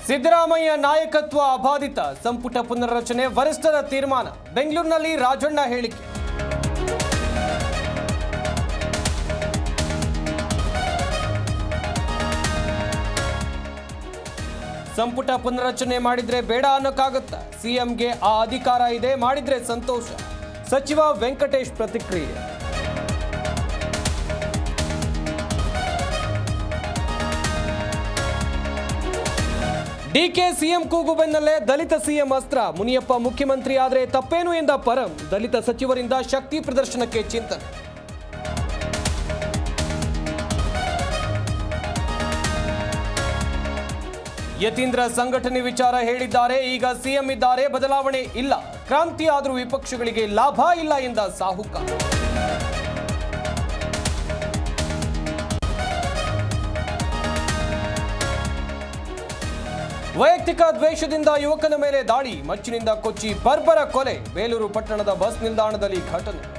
ಸಿದ್ದರಾಮಯ್ಯ ನಾಯಕತ್ವ ಅಬಾಧಿತ, ಸಂಪುಟ ಪುನರ್ರಚನೆ ವರಿಷ್ಠರ ತೀರ್ಮಾನ. ಬೆಂಗಳೂರಿನಲ್ಲಿ ರಾಜಣ್ಣ ಹೇಳಿಕೆ. ಸಂಪುಟ ಪುನರ್ರಚನೆ ಮಾಡಿದ್ರೆ ಬೇಡ ಅನ್ನೋಕ್ಕಾಗುತ್ತಾ? ಸಿಎಂಗೆ ಆ ಅಧಿಕಾರ ಇದೆ, ಮಾಡಿದ್ರೆ ಸಂತೋಷ. ಸಚಿವ ವೆಂಕಟೇಶ್ ಪ್ರತಿಕ್ರಿಯೆ. ಡಿಕೆ ಸಿಎಂ ಕೂಗು ಬೆನ್ನಲ್ಲೇ ದಲಿತ ಸಿಎಂ ಅಸ್ತ್ರ. ಮುನಿಯಪ್ಪ ಮುಖ್ಯಮಂತ್ರಿ ಆದರೆ ತಪ್ಪೇನು ಎಂದ ಪರಂ. ದಲಿತ ಸಚಿವರಿಂದ ಶಕ್ತಿ ಪ್ರದರ್ಶನಕ್ಕೆ ಚಿಂತನೆ. ಯತೀಂದ್ರ ಸಂಘಟನೆ ವಿಚಾರ ಹೇಳಿದ್ದಾರೆ. ಈಗ ಸಿಎಂ ಇದ್ದಾರೆ, ಬದಲಾವಣೆ ಇಲ್ಲ. ಕ್ರಾಂತಿ ಆದರೂ ವಿಪಕ್ಷಗಳಿಗೆ ಲಾಭ ಇಲ್ಲ ಎಂದ ಸಾಹುಕಾರ. ವೈಯಕ್ತಿಕ ದ್ವೇಷದಿಂದ ಯುವಕನ ಮೇಲೆ ದಾಳಿ. ಮಚ್ಚಿನಿಂದ ಕೊಚ್ಚಿ ಬರ್ಬರ ಕೊಲೆ. ಬೇಲೂರು ಪಟ್ಟಣದ ಬಸ್ ನಿಲ್ದಾಣದಲ್ಲಿ ಘಟನೆ.